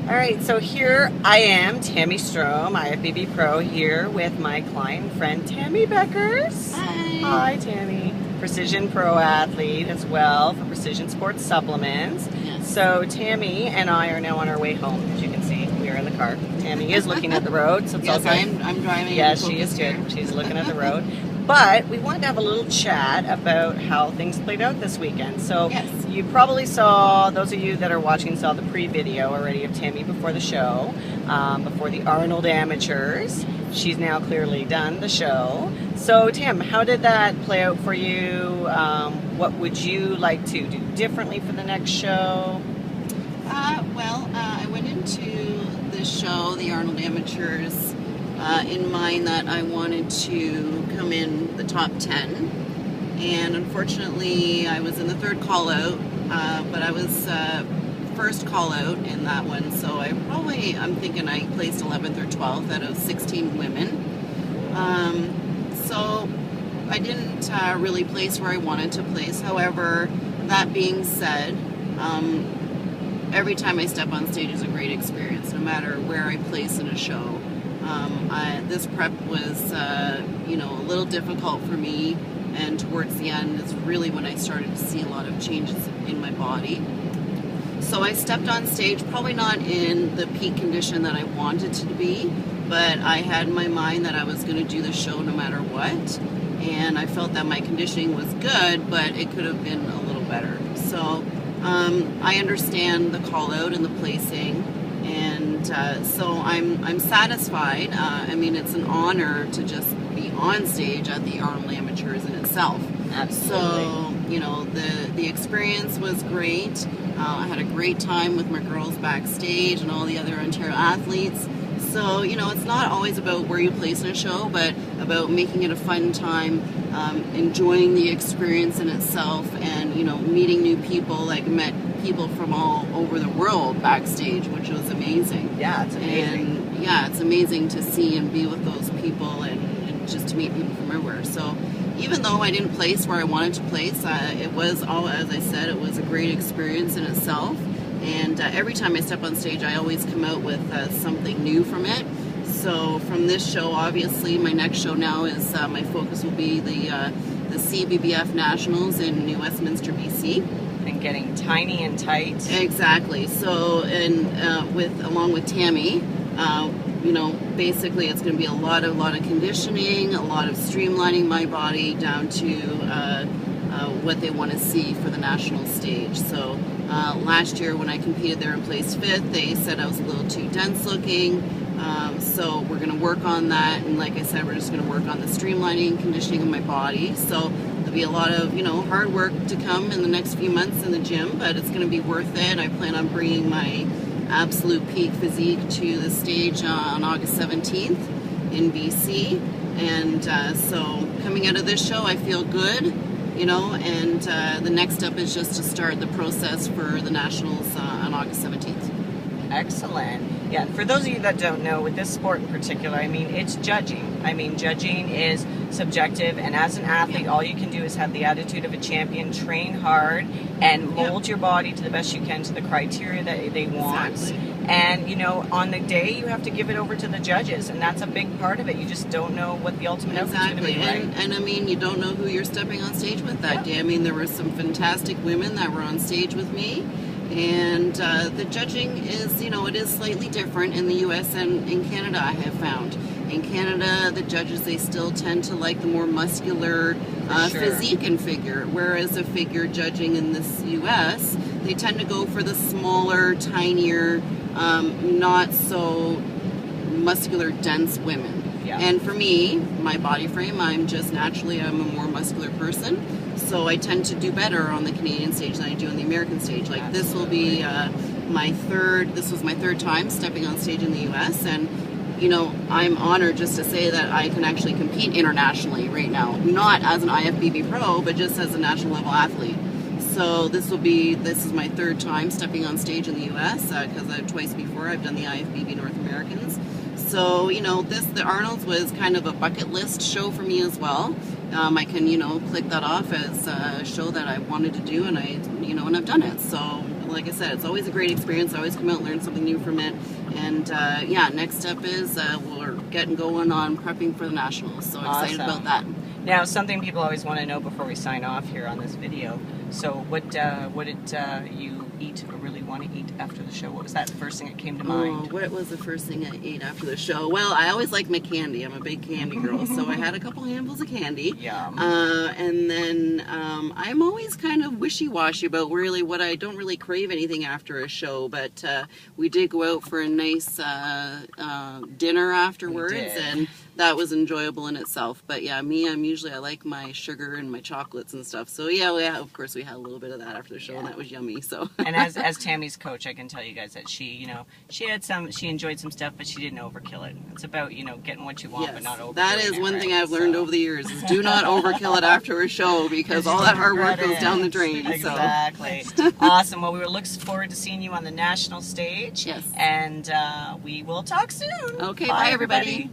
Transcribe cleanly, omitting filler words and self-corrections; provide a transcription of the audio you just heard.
All right, so here I am, Tammy Strome IFBB Pro, here with my client and friend Tammy Beckers. Hi. Hi, Tammy. Precision Pro athlete as well for Precision Sports Supplements. Yes. So Tammy and I are now on our way home. As you can see, we are in the car. Tammy is looking at the road, so it's all Yes, good. I'm driving. Yes, she is good. She's looking at the road. But we wanted to have a little chat about how things played out this weekend. So Yes. you probably saw, those of you that are watching saw the pre-video already of Tammy before the show, before the Arnold Amateurs. She's now clearly done the show. So Tim, how did that play out for you? What would you like to do differently for the next show? I went into this show, the Arnold Amateurs, in mind that I wanted to come in the top 10. And unfortunately, I was in the third call out, but I was first call out in that one. So I'm thinking I placed 11th or 12th out of 16 women. So I didn't really place where I wanted to place. However, that being said, every time I step on stage is a great experience, no matter where I place in a show. This prep was, a little difficult for me, and towards the end is really when I started to see a lot of changes in my body. So I stepped on stage, probably not in the peak condition that I wanted to be, but I had in my mind that I was going to do the show no matter what, and I felt that my conditioning was good, but it could have been a little better. So I understand the call out and the placing, and so I'm satisfied. It's an honor to just be on stage at the Arnold Amateurs in itself. Absolutely. So, the experience was great. I had a great time with my girls backstage and all the other Ontario athletes. So, it's not always about where you place in a show, but about making it a fun time, enjoying the experience in itself, and, meeting new people. Like, met people from all over the world backstage, which was amazing. Yeah, it's amazing. And, yeah, it's amazing to see and be with those people and just to meet people from everywhere. So, even though I didn't place where I wanted to place, it was all, as I said, it was a great experience in itself. And every time I step on stage, I always come out with something new from it. So from this show, obviously, my next show now is, my focus will be the CBBF Nationals in New Westminster, BC. And getting tiny and tight. Exactly. So, and along with Tammy, basically it's going to be a lot of conditioning, a lot of streamlining my body down to what they want to see for the national stage. So last year when I competed there and placed 5th, they said I was a little too dense looking. So we're going to work on that, and like I said, we're just going to work on the streamlining, conditioning of my body. So there'll be a lot of hard work to come in the next few months in the gym, but it's going to be worth it. I plan on bringing my absolute peak physique to the stage on August 17th in BC, and so coming out of this show I feel good, and the next step is just to start the process for the Nationals on August 17th. Excellent. Yeah, for those of you that don't know, with this sport in particular, it's judging. Judging is subjective, and as an athlete, all you can do is have the attitude of a champion, train hard, and mold your body to the best you can to the criteria that they want. Exactly. And, on the day, you have to give it over to the judges, and that's a big part of it. You just don't know what the ultimate outcome is going to be, right? And you don't know who you're stepping on stage with that day. There were some fantastic women that were on stage with me. And the judging is, it is slightly different in the U.S. and in Canada, I have found. In Canada, the judges, they still tend to like the more muscular physique and figure, whereas the figure judging in this U.S., they tend to go for the smaller, tinier, not so muscular, dense women. Yeah. And for me, my body frame, I'm a more muscular person. So I tend to do better on the Canadian stage than I do on the American stage. Like this will be this was my third time stepping on stage in the U.S. And, I'm honored just to say that I can actually compete internationally right now. Not as an IFBB Pro, but just as a national level athlete. So this is my third time stepping on stage in the U.S. Because twice before I've done the IFBB North Americans. So, the Arnold's was kind of a bucket list show for me as well. I can, click that off as a show that I wanted to do, and and I've done it. So like I said, it's always a great experience. I always come out and learn something new from it. And yeah, next step is we're getting going on prepping for the Nationals. So excited about that. Now, something people always want to know before we sign off here on this video. So what did you eat or really want to eat after the show? What was that first thing that came to mind? What was the first thing I ate after the show? Well, I always like my candy. I'm a big candy girl, so I had a couple handfuls of candy. Yum. And then I'm always kind of wishy-washy about really what I don't really crave anything after a show, but we did go out for a nice dinner afterwards, and that was enjoyable in itself. But yeah, I like my sugar and my chocolates and stuff. So yeah, of course we had a little bit of that after the show, and that was yummy. So. And as Tammy's coach, I can tell you guys that she enjoyed some stuff, but she didn't overkill it. It's about, getting what you want, but not overkill it. That is one thing I've learned over the years, is do not overkill it after a show, because all that hard work goes down the drain. Exactly. So. Awesome. Well, we look forward to seeing you on the national stage. Yes. And we will talk soon. Okay, bye everybody.